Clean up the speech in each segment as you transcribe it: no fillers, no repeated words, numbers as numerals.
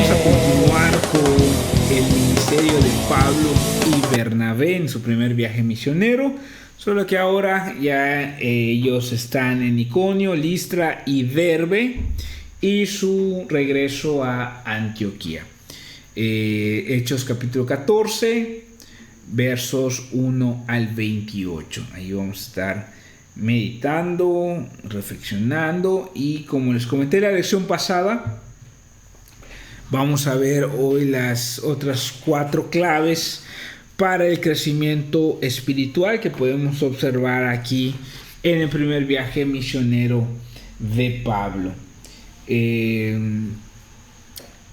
vamos a continuar con el ministerio de Pablo y Bernabé en su primer viaje misionero, solo que ahora ya ellos están en Iconio, Listra y Derbe y su regreso a Antioquía. Hechos capítulo 14, versos 1 al 28. Ahí vamos a estar meditando, reflexionando, y como les comenté en la lección pasada, vamos a ver hoy las otras 4 claves para el crecimiento espiritual que podemos observar aquí en el primer viaje misionero de Pablo.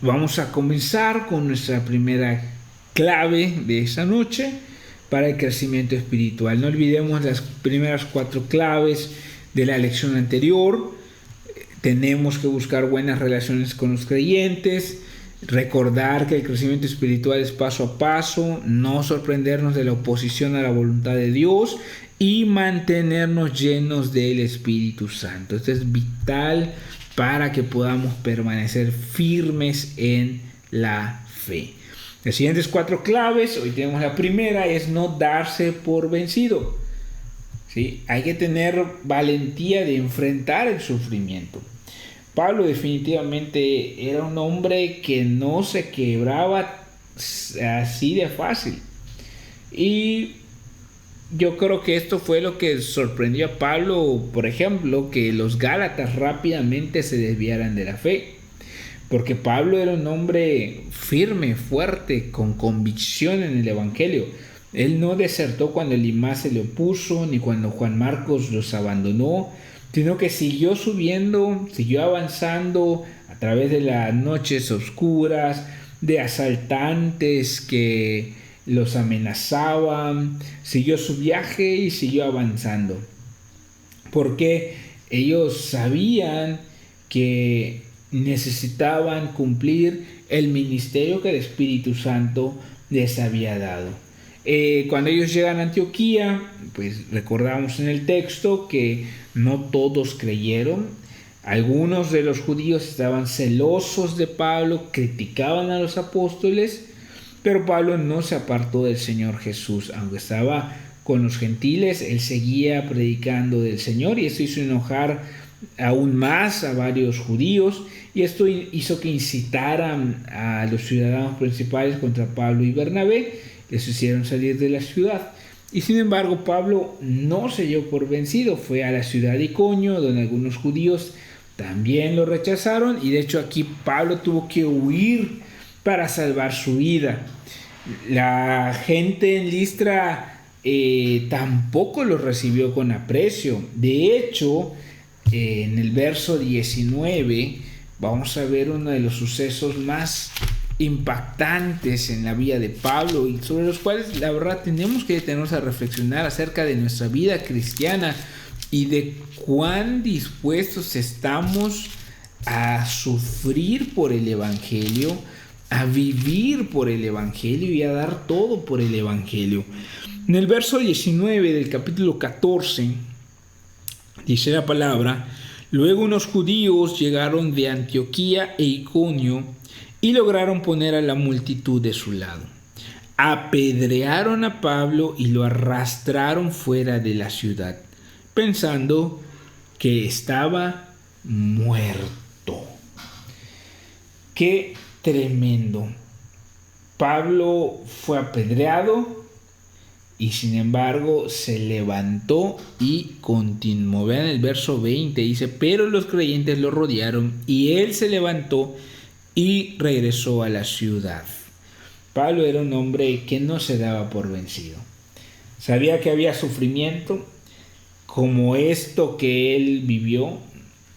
Vamos a comenzar con nuestra primera clave de esta noche para el crecimiento espiritual. No olvidemos las primeras 4 claves de la lección anterior. Tenemos que buscar buenas relaciones con los creyentes, recordar que el crecimiento espiritual es paso a paso, no sorprendernos de la oposición a la voluntad de Dios y mantenernos llenos del Espíritu Santo. Esto es vital para que podamos permanecer firmes en la fe. Las siguientes 4 claves, hoy tenemos la primera, es no darse por vencido. ¿Sí? Hay que tener valentía de enfrentar el sufrimiento. Pablo definitivamente era un hombre que no se quebraba así de fácil. Y yo creo que esto fue lo que sorprendió a Pablo, por ejemplo, que los Gálatas rápidamente se desviaran de la fe. Porque Pablo era un hombre firme, fuerte, con convicción en el Evangelio. Él no desertó cuando Elimás se le opuso, ni cuando Juan Marcos los abandonó, sino que siguió subiendo, siguió avanzando a través de las noches oscuras, de asaltantes que los amenazaban, siguió su viaje y siguió avanzando. Porque ellos sabían que necesitaban cumplir el ministerio que el Espíritu Santo les había dado. Cuando ellos llegan a Antioquía, pues recordamos en el texto que no todos creyeron. Algunos de los judíos estaban celosos de Pablo, criticaban a los apóstoles, pero Pablo no se apartó del Señor Jesús. Aunque estaba con los gentiles, él seguía predicando del Señor, y esto hizo enojar aún más a varios judíos, y esto hizo que incitaran a los ciudadanos principales contra Pablo y Bernabé. Les hicieron salir de la ciudad. Y sin embargo, Pablo no se dio por vencido. Fue a la ciudad de Iconio, donde algunos judíos también lo rechazaron. Y de hecho aquí Pablo tuvo que huir para salvar su vida. La gente en Listra tampoco lo recibió con aprecio. De hecho, en el verso 19 vamos a ver uno de los sucesos más impactantes en la vida de Pablo, y sobre los cuales la verdad tenemos que detenernos a reflexionar acerca de nuestra vida cristiana y de cuán dispuestos estamos a sufrir por el Evangelio, a vivir por el Evangelio y a dar todo por el Evangelio. En el verso 19 del capítulo 14 dice la palabra: luego unos judíos llegaron de Antioquía e Iconio y lograron poner a la multitud de su lado. Apedrearon a Pablo y lo arrastraron fuera de la ciudad, pensando que estaba muerto. ¡Qué tremendo! Pablo fue apedreado y sin embargo se levantó y continuó. Vean el verso 20, dice: pero los creyentes lo rodearon y él se levantó y regresó a la ciudad. Pablo era un hombre que no se daba por vencido. Sabía que había sufrimiento como esto que él vivió.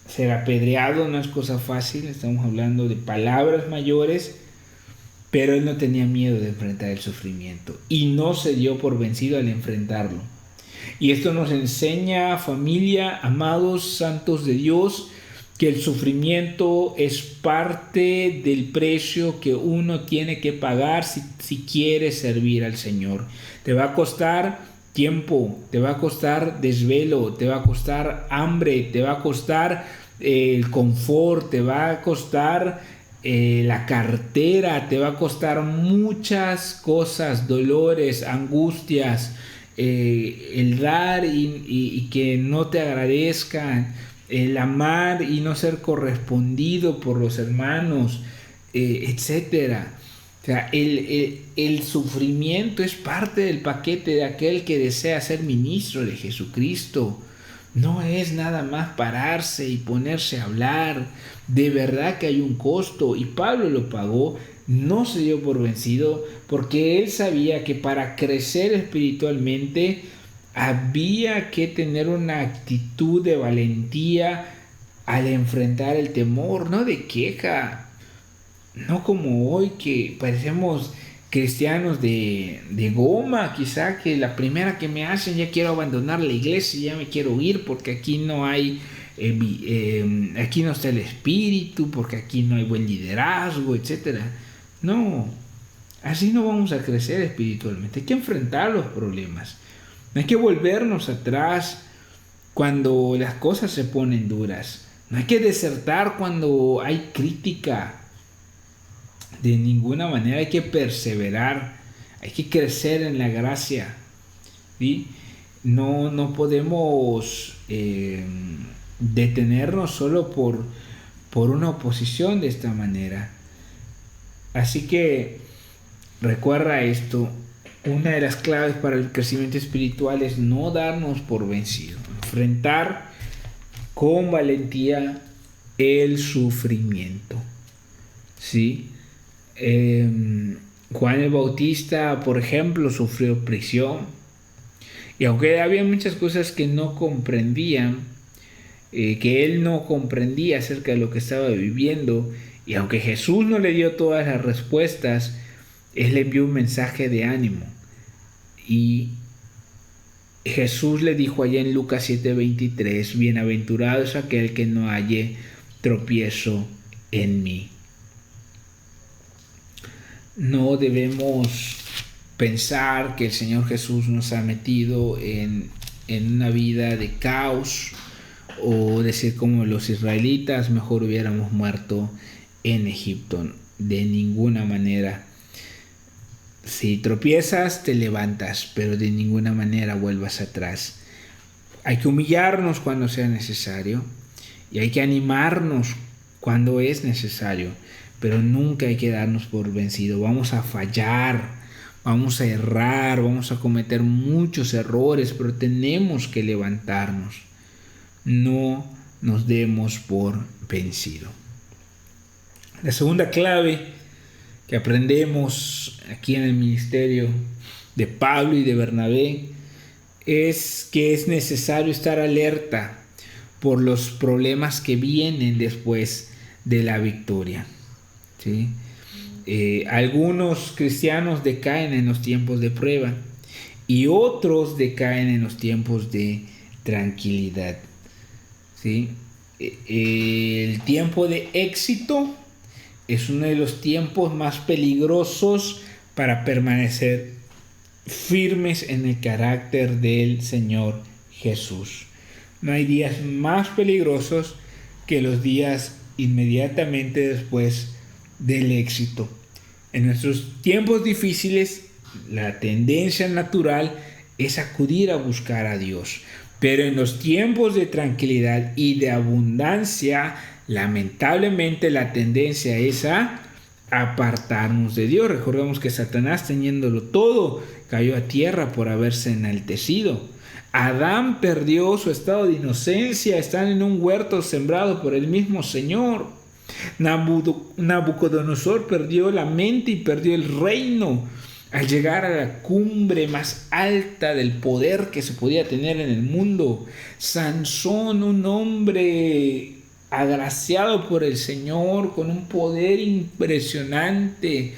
Ser apedreado no es cosa fácil, estamos hablando de palabras mayores, pero él no tenía miedo de enfrentar el sufrimiento y no se dio por vencido al enfrentarlo. Y esto nos enseña, familia, amados santos de Dios, que el sufrimiento es parte del precio que uno tiene que pagar si quiere servir al Señor. Te va a costar tiempo, te va a costar desvelo, te va a costar hambre, te va a costar el confort, te va a costar la cartera, te va a costar muchas cosas, dolores, angustias, el dar y que no te agradezcan, el amar y no ser correspondido por los hermanos, etcétera. O sea, el sufrimiento es parte del paquete de aquel que desea ser ministro de Jesucristo. No es nada más pararse y ponerse a hablar. De verdad que hay un costo y Pablo lo pagó. No se dio por vencido porque él sabía que para crecer espiritualmente había que tener una actitud de valentía al enfrentar el temor, no de queja. No como hoy que parecemos cristianos de goma, quizá que la primera que me hacen ya quiero abandonar la iglesia, ya me quiero ir porque aquí no hay, aquí no está el espíritu, porque aquí no hay buen liderazgo, etcétera. No, así no vamos a crecer espiritualmente. Hay que enfrentar los problemas. No hay que volvernos atrás cuando las cosas se ponen duras. No hay que desertar cuando hay crítica. De ninguna manera, hay que perseverar, hay que crecer en la gracia, ¿sí? No podemos detenernos solo por una oposición de esta manera. Así que recuerda esto, una de las claves para el crecimiento espiritual es no darnos por vencido, enfrentar con valentía el sufrimiento, ¿sí? Juan el Bautista, por ejemplo, sufrió prisión y aunque había muchas cosas que no comprendían, que él no comprendía acerca de lo que estaba viviendo, y aunque Jesús no le dio todas las respuestas, él le envió un mensaje de ánimo y Jesús le dijo allá en Lucas 7:23: bienaventurado es aquel que no halle tropiezo en mí. No debemos pensar que el Señor Jesús nos ha metido en una vida de caos o decir como los israelitas, mejor hubiéramos muerto en Egipto. De ninguna manera. Si tropiezas, te levantas, pero de ninguna manera vuelvas atrás. Hay que humillarnos cuando sea necesario y hay que animarnos cuando es necesario. Pero nunca hay que darnos por vencido. Vamos a fallar, vamos a errar, vamos a cometer muchos errores, pero tenemos que levantarnos. No nos demos por vencido. La segunda clave que aprendemos aquí en el ministerio de Pablo y de Bernabé es que es necesario estar alerta por los problemas que vienen después de la victoria. ¿Sí? Algunos cristianos decaen en los tiempos de prueba y otros decaen en los tiempos de tranquilidad, ¿sí? El tiempo de éxito es uno de los tiempos más peligrosos para permanecer firmes en el carácter del Señor Jesús. No hay días más peligrosos que los días inmediatamente después del éxito. En nuestros tiempos difíciles, la tendencia natural es acudir a buscar a Dios. Pero en los tiempos de tranquilidad y de abundancia, lamentablemente la tendencia es a apartarnos de Dios. Recordemos que Satanás, teniéndolo todo, cayó a tierra por haberse enaltecido. Adán perdió su estado de inocencia, están en un huerto sembrado por el mismo Señor. Nabucodonosor perdió la mente y perdió el reino al llegar a la cumbre más alta del poder que se podía tener en el mundo. Sansón, un hombre agraciado por el Señor, con un poder impresionante,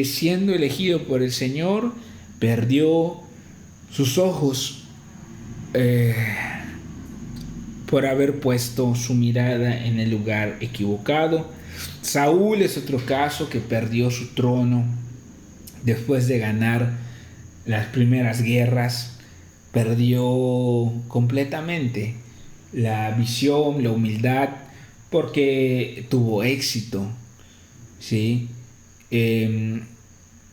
siendo elegido por el Señor, perdió sus ojos por haber puesto su mirada en el lugar equivocado. Saúl es otro caso que perdió su trono después de ganar las primeras guerras. Perdió completamente la visión, la humildad, porque tuvo éxito. ¿sí?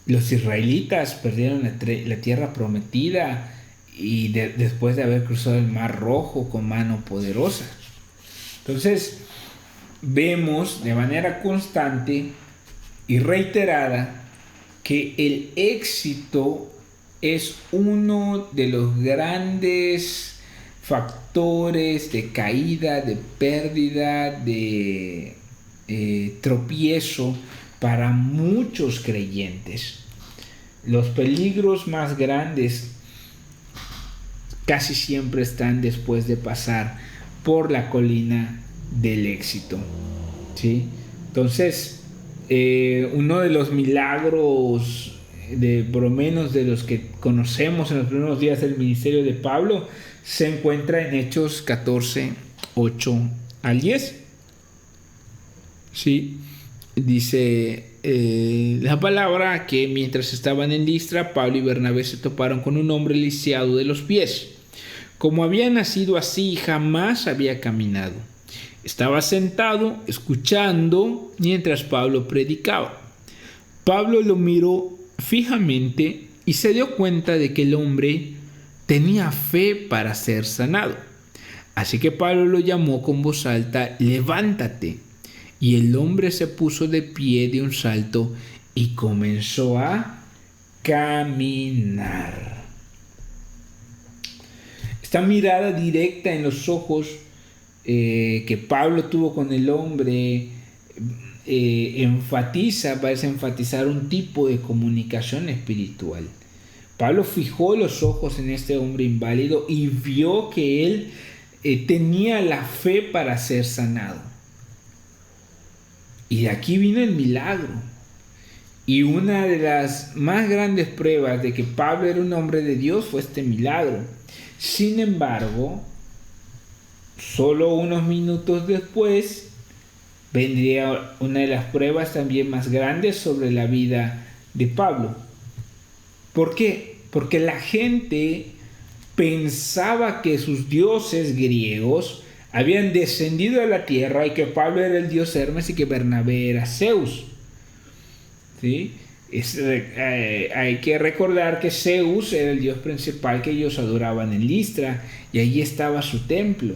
Los israelitas perdieron la tierra prometida y después de haber cruzado el Mar Rojo con mano poderosa. Entonces, vemos de manera constante y reiterada que el éxito es uno de los grandes factores de caída, de pérdida, de tropiezo para muchos creyentes. Los peligros más grandes casi siempre están después de pasar por la colina del éxito, ¿sí? Entonces, uno de los milagros, por lo menos de los que conocemos en los primeros días del ministerio de Pablo, se encuentra en Hechos 14, 8 al 10. ¿Sí? Dice la palabra que mientras estaban en Listra, Pablo y Bernabé se toparon con un hombre lisiado de los pies. Como había nacido así, jamás había caminado. Estaba sentado, escuchando, mientras Pablo predicaba. Pablo lo miró fijamente y se dio cuenta de que el hombre tenía fe para ser sanado. Así que Pablo lo llamó con voz alta: levántate. Y el hombre se puso de pie de un salto y comenzó a caminar. Esta mirada directa en los ojos que Pablo tuvo con el hombre parece enfatizar un tipo de comunicación espiritual. Pablo fijó los ojos en este hombre inválido y vio que él tenía la fe para ser sanado. Y de aquí vino el milagro. Y una de las más grandes pruebas de que Pablo era un hombre de Dios fue este milagro. Sin embargo, solo unos minutos después vendría una de las pruebas también más grandes sobre la vida de Pablo. ¿Por qué? Porque la gente pensaba que sus dioses griegos habían descendido a la tierra y que Pablo era el dios Hermes y que Bernabé era Zeus. ¿Sí? Hay que recordar que Zeus era el dios principal que ellos adoraban en Listra y allí estaba su templo.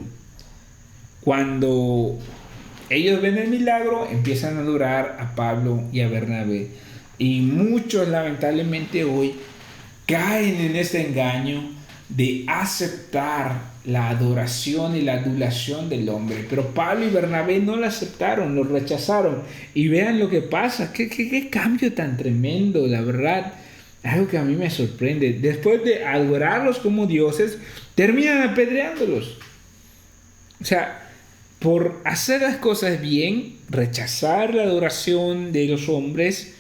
Cuando ellos ven el milagro, empiezan a adorar a Pablo y a Bernabé. Y muchos lamentablemente hoy caen en este engaño de aceptar la adoración y la adulación del hombre. Pero Pablo y Bernabé no la aceptaron, lo rechazaron. Y vean lo que pasa, qué cambio tan tremendo, la verdad. Algo que a mí me sorprende. Después de adorarlos como dioses, terminan apedreándolos. O sea, por hacer las cosas bien, rechazar la adoración de los hombres,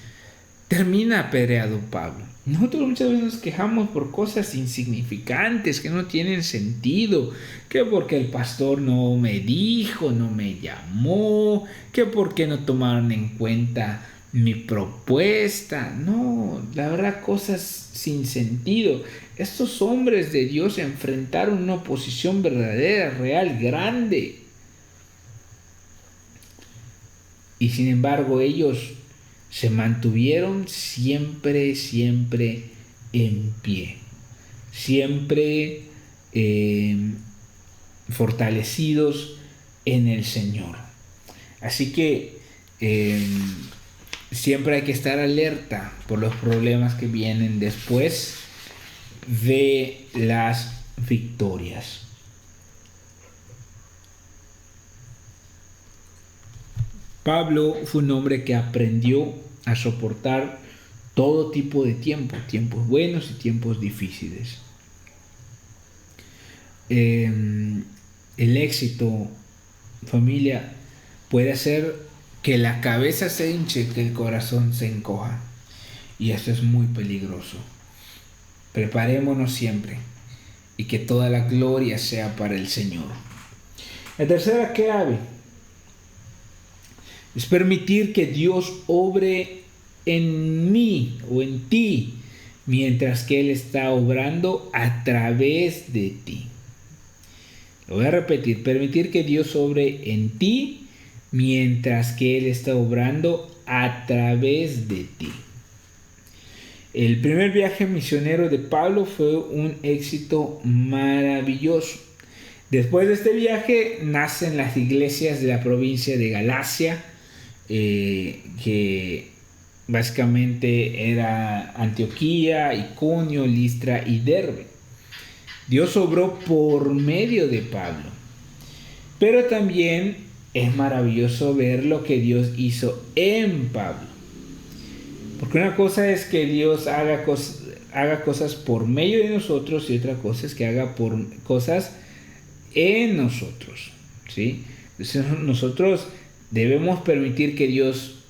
termina apedreado Pablo. Nosotros muchas veces nos quejamos por cosas insignificantes que no tienen sentido, que porque el pastor no me dijo, no me llamó, que porque no tomaron en cuenta mi propuesta. No, la verdad, cosas sin sentido. Estos hombres de Dios enfrentaron una oposición verdadera, real, grande. Y sin embargo ellos se mantuvieron siempre en pie, siempre fortalecidos en el Señor. Así que siempre hay que estar alerta por los problemas que vienen después de las victorias. Pablo fue un hombre que aprendió a soportar todo tipo de tiempos buenos y tiempos difíciles. El éxito, familia, puede hacer que la cabeza se hinche, que el corazón se encoja. Y esto es muy peligroso. Preparémonos siempre y que toda la gloria sea para el Señor. La tercera clave es permitir que Dios obre en mí o en ti, mientras que Él está obrando a través de ti. Lo voy a repetir: permitir que Dios obre en ti, mientras que Él está obrando a través de ti. El primer viaje misionero de Pablo fue un éxito maravilloso. Después de este viaje nacen las iglesias de la provincia de Galacia, que básicamente era Antioquía, Iconio, Listra y Derbe. Dios obró por medio de Pablo. Pero también es maravilloso ver lo que Dios hizo en Pablo. Porque una cosa es que Dios haga cosas por medio de nosotros y otra cosa es que haga cosas en nosotros, ¿sí? Entonces nosotros debemos permitir que Dios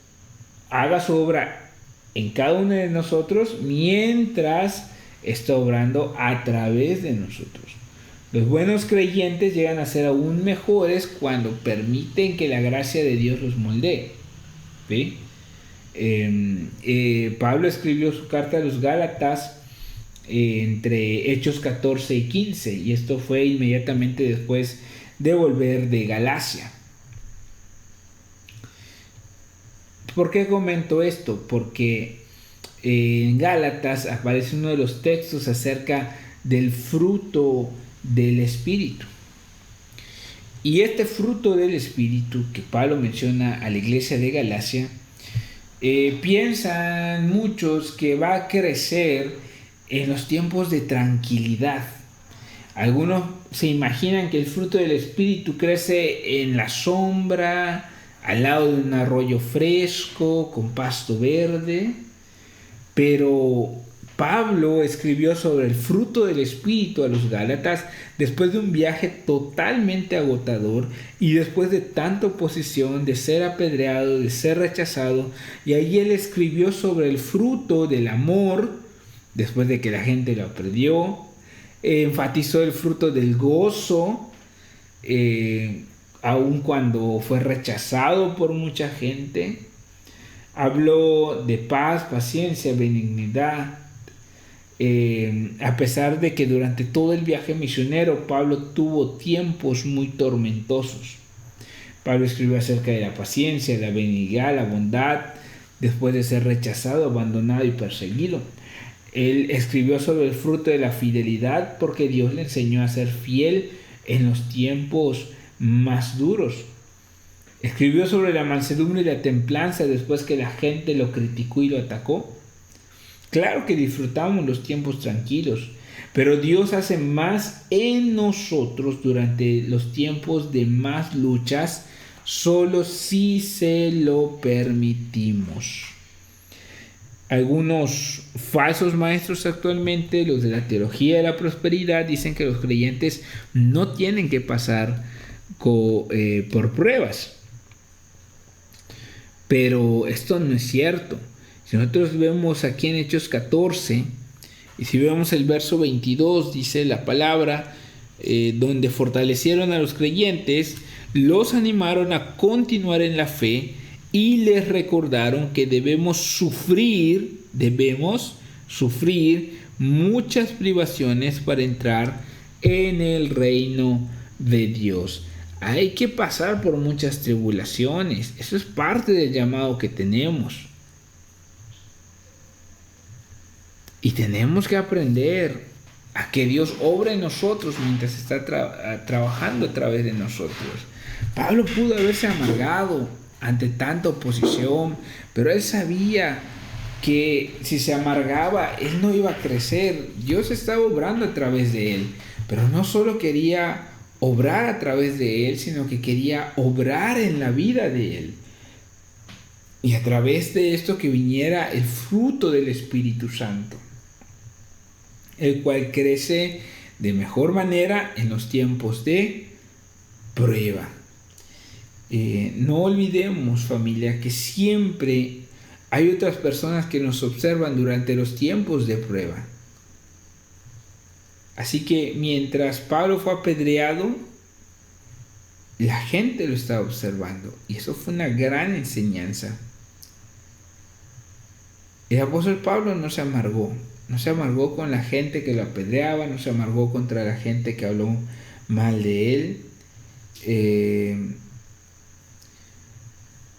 haga su obra en cada uno de nosotros mientras está obrando a través de nosotros. Los buenos creyentes llegan a ser aún mejores cuando permiten que la gracia de Dios los moldee, ¿sí? Pablo escribió su carta a los Gálatas entre Hechos 14 y 15, y esto fue inmediatamente después de volver de Galacia. ¿Por qué comento esto? Porque en Gálatas aparece uno de los textos acerca del fruto del Espíritu. Y este fruto del Espíritu que Pablo menciona a la iglesia de Galacia, piensan muchos que va a crecer en los tiempos de tranquilidad. Algunos se imaginan que el fruto del Espíritu crece en la sombra, al lado de un arroyo fresco, con pasto verde. Pero Pablo escribió sobre el fruto del Espíritu a los Gálatas después de un viaje totalmente agotador y después de tanta oposición, de ser apedreado, de ser rechazado. Y ahí él escribió sobre el fruto del amor, después de que la gente lo perdió. Enfatizó el fruto del gozo, aun cuando fue rechazado por mucha gente. Habló de paz, paciencia, benignidad. A pesar de que durante todo el viaje misionero Pablo tuvo tiempos muy tormentosos. Pablo escribió acerca de la paciencia, la benignidad, la bondad, después de ser rechazado, abandonado y perseguido. Él escribió sobre el fruto de la fidelidad porque Dios le enseñó a ser fiel en los tiempos más duros. Escribió sobre la mansedumbre y la templanza después que la gente lo criticó y lo atacó. Claro que disfrutamos los tiempos tranquilos, pero Dios hace más en nosotros durante los tiempos de más luchas, solo si se lo permitimos. Algunos falsos maestros actualmente, los de la teología de la prosperidad, dicen que los creyentes no tienen que pasar por pruebas. Pero esto no es cierto. Si nosotros vemos aquí en Hechos 14, y si vemos el verso 22, dice la palabra, donde fortalecieron a los creyentes, los animaron a continuar en la fe y les recordaron que debemos sufrir muchas privaciones para entrar en el reino de Dios. Hay que pasar por muchas tribulaciones. Eso es parte del llamado que tenemos. Y tenemos que aprender a que Dios obra en nosotros mientras está trabajando a través de nosotros. Pablo pudo haberse amargado ante tanta oposición, pero él sabía que si se amargaba, él no iba a crecer. Dios estaba obrando a través de él, pero no solo quería obrar a través de él, sino que quería obrar en la vida de él. Y a través de esto que viniera el fruto del Espíritu Santo, el cual crece de mejor manera en los tiempos de prueba. No olvidemos, familia, que siempre hay otras personas que nos observan durante los tiempos de prueba. Así que mientras Pablo fue apedreado, la gente lo estaba observando. Y eso fue una gran enseñanza. El apóstol Pablo no se amargó. No se amargó con la gente que lo apedreaba, no se amargó contra la gente que habló mal de él,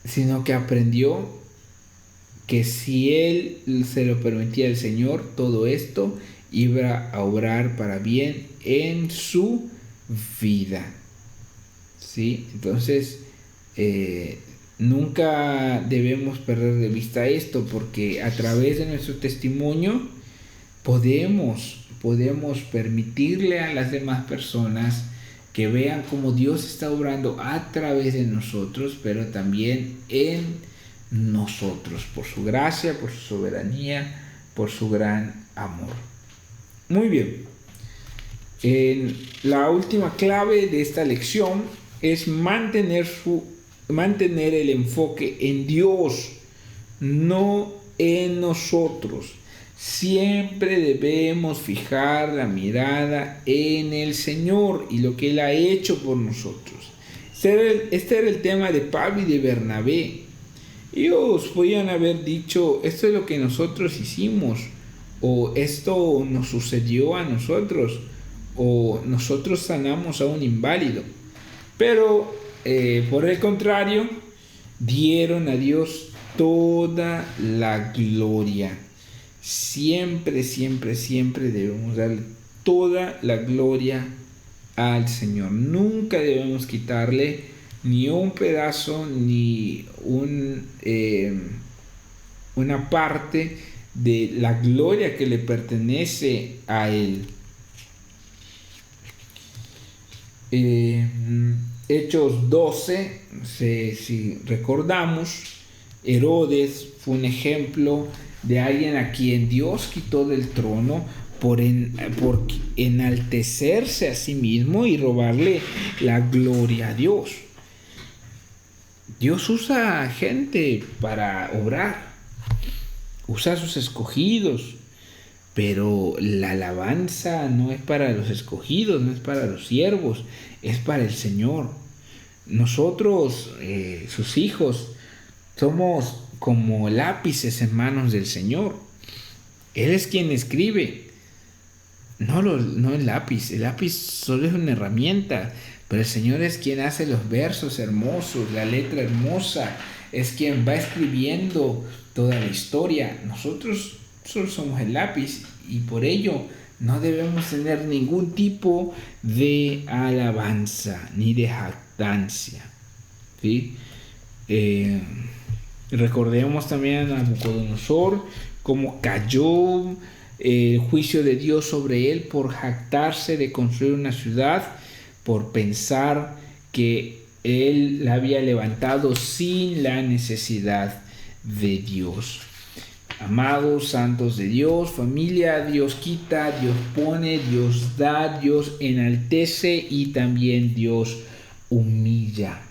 sino que aprendió que si él se lo permitía el Señor, todo esto iba a obrar para bien en su vida. ¿Sí? Entonces, nunca debemos perder de vista esto, porque a través de nuestro testimonio podemos permitirle a las demás personas que vean cómo Dios está obrando a través de nosotros, pero también en nosotros, por su gracia, por su soberanía, por su gran amor. Muy bien. La última clave de esta lección es mantener el enfoque en Dios, no en nosotros. Siempre debemos fijar la mirada en el Señor y lo que Él ha hecho por nosotros. Este era el tema de Pablo y de Bernabé. Ellos podían haber dicho, esto es lo que nosotros hicimos, o esto nos sucedió a nosotros, o nosotros sanamos a un inválido. Pero por el contrario, dieron a Dios toda la gloria. Siempre debemos darle toda la gloria al Señor. Nunca debemos quitarle ni un pedazo, ni una parte de la gloria que le pertenece a Él. Hechos 12, si recordamos, Herodes fue un ejemplo de alguien a quien Dios quitó del trono por enaltecerse a sí mismo y robarle la gloria a Dios. Dios usa gente para obrar, usa a sus escogidos, pero la alabanza no es para los escogidos, no es para los siervos, es para el Señor. Nosotros, sus hijos, somos como lápices en manos del Señor. Él es quien escribe, no el lápiz. El lápiz solo es una herramienta, pero el Señor es quien hace los versos hermosos, la letra hermosa, es quien va escribiendo toda la historia. Nosotros solo somos el lápiz y por ello no debemos tener ningún tipo de alabanza ni de jactancia. ¿Sí? Recordemos también a Nabucodonosor, cómo cayó el juicio de Dios sobre él por jactarse de construir una ciudad, por pensar que él la había levantado sin la necesidad de Dios. Amados santos de Dios, familia, Dios quita, Dios pone, Dios da, Dios enaltece y también Dios humilla.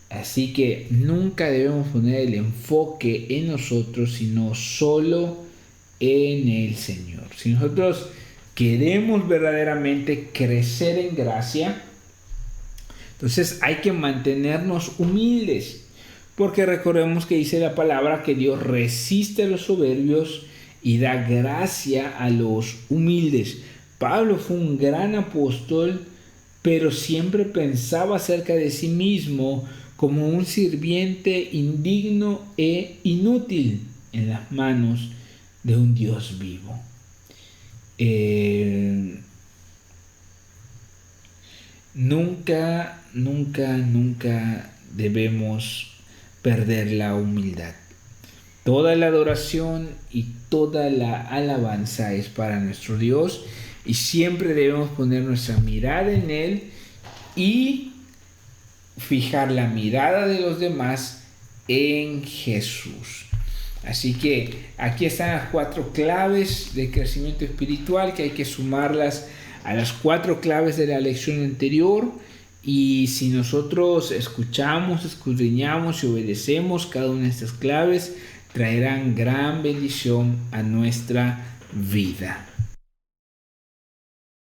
Así que nunca debemos poner el enfoque en nosotros, sino solo en el Señor. Si nosotros queremos verdaderamente crecer en gracia, entonces hay que mantenernos humildes. Porque recordemos que dice la palabra que Dios resiste a los soberbios y da gracia a los humildes. Pablo fue un gran apóstol, pero siempre pensaba acerca de sí mismo como un sirviente indigno e inútil en las manos de un Dios vivo. Nunca debemos perder la humildad. Toda la adoración y toda la alabanza es para nuestro Dios y siempre debemos poner nuestra mirada en Él y fijar la mirada de los demás en Jesús. Así que aquí están las 4 claves de crecimiento espiritual que hay que sumarlas a las 4 claves de la lección anterior. Y si nosotros escuchamos, escudriñamos y obedecemos cada una de estas claves, traerán gran bendición a nuestra vida.